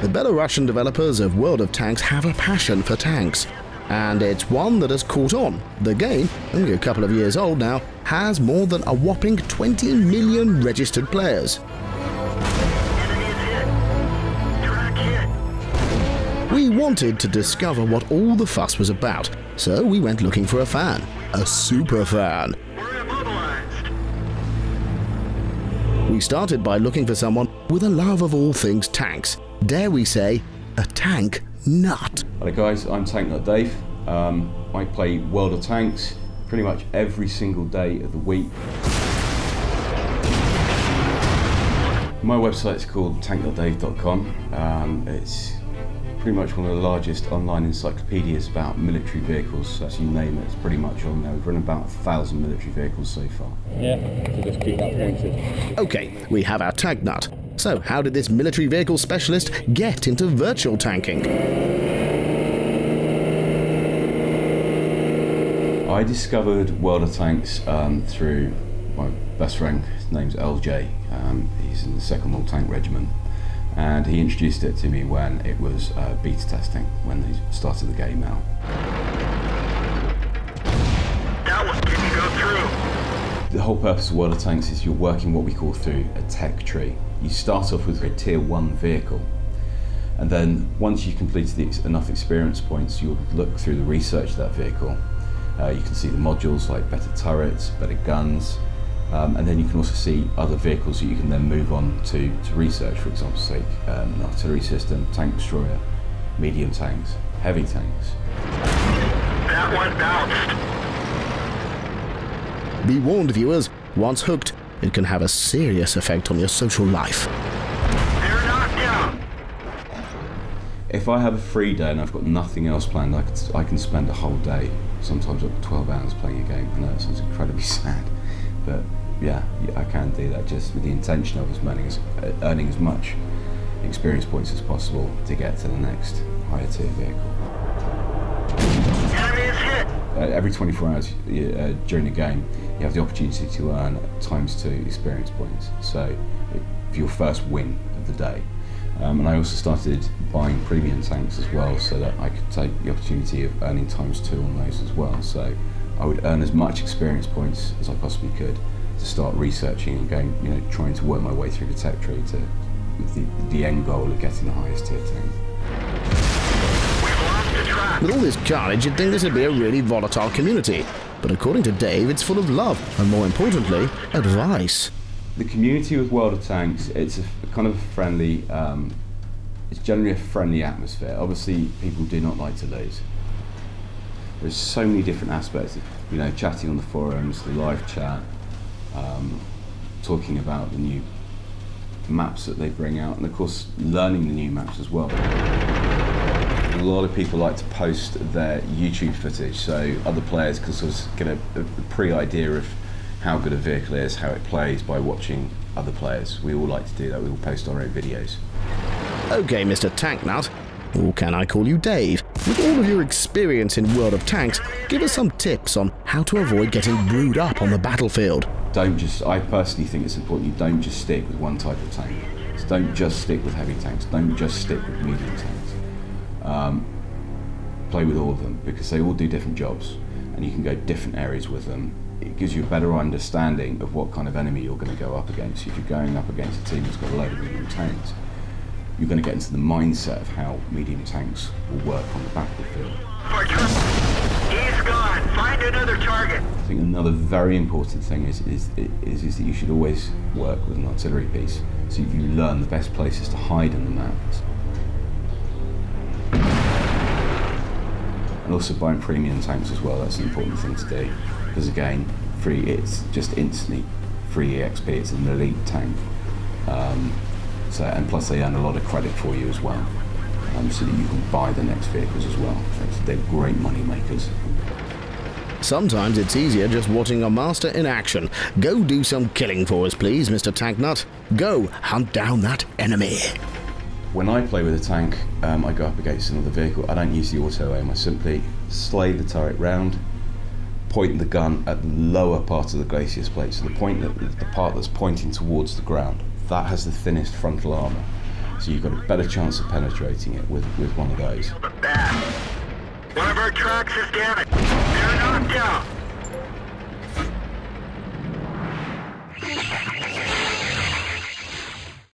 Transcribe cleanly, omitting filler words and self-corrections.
The Belarusian developers of World of Tanks have a passion for tanks, and it's one that has caught on. The game, only a couple of years old now, has more than a whopping 20 million registered players. We wanted to discover what all the fuss was about, so we went looking for a fan, a super fan. We started by looking for someone with a love of all things tanks. Dare we say, a tank nut. Hello guys, I'm Tank Nut Dave. I play World of Tanks pretty much every single day of the week. My website's called tanknutdave.com. It's pretty much one of the largest online encyclopedias about military vehicles, so you name it, it's pretty much on there. We've run about 1,000 military vehicles so far. Yeah, so just keep that pointed. Okay, we have our Tank Nut. So how did this military vehicle specialist get into virtual tanking? I discovered World of Tanks through my best friend. His name's LJ. He's in the 2nd World Tank Regiment. And he introduced it to me when it was beta testing, when they started the game out. That one didn't go through. The whole purpose of World of Tanks is you're working what we call through a tech tree. You start off with a tier 1 vehicle, and then once you've completed enough experience points, you'll look through the research of that vehicle. You can see the modules like better turrets, better guns, and then you can also see other vehicles that you can then move on to research. For example, say an artillery system, tank destroyer, medium tanks, heavy tanks. That one bounced. Be warned, viewers, once hooked, it can have a serious effect on your social life. They're knocked down. If I have a free day and I've got nothing else planned, I can spend a whole day, sometimes up to 12 hours playing a game. I know it sounds incredibly sad, but yeah, I can do that just with the intention of earning as much experience points as possible to get to the next higher tier vehicle. Enemy is hit. Every 24 hours during the game, you have the opportunity to earn ×2 experience points. So for your first win of the day. And I also started buying premium tanks as well, so that I could take the opportunity of earning ×2 on those as well. So I would earn as much experience points as I possibly could to start researching and going, trying to work my way through the tech tree with the end goal of getting the highest tier tank. With all this carnage, you'd think this would be a really volatile community. But according to Dave, it's full of love, and more importantly, advice. The community with World of Tanks, it's a kind of friendly, it's generally a friendly atmosphere. Obviously, people do not like to lose. There's so many different aspects, chatting on the forums, the live chat, talking about the new maps that they bring out, and of course, learning the new maps as well. A lot of people like to post their YouTube footage, so other players can sort of get a pre-idea of how good a vehicle is, how it plays by watching other players. We all like to do that, we all post our own videos. Okay, Mr. Tank Nut, or can I call you Dave? With all of your experience in World of Tanks, give us some tips on how to avoid getting brewed up on the battlefield. I personally think it's important you don't just stick with one type of tank. So don't just stick with heavy tanks, don't just stick with medium tanks. Play with all of them, because they all do different jobs, and you can go different areas with them. It gives you a better understanding of what kind of enemy you're going to go up against. If you're going up against a team that's got a load of medium tanks, you're going to get into the mindset of how medium tanks will work on the battlefield. He's gone. Find another target. I think another very important thing is that you should always work with an artillery piece, so you learn the best places to hide in the maps. And also buying premium tanks as well, that's an important thing to do, because again, it's just instantly free EXP, it's an elite tank. And plus they earn a lot of credit for you as well, so that you can buy the next vehicles as well. They're great money makers. Sometimes it's easier just watching a master in action. Go do some killing for us, please, Mr. Tank Nut. Go hunt down that enemy. When I play with a tank, I go up against another vehicle. I don't use the auto aim. I simply slay the turret round, point the gun at the lower part of the glacis plate, so the part that's pointing towards the ground. That has the thinnest frontal armour. So you've got a better chance of penetrating it with one of those. One of our tracks is damaged. They're knocked out.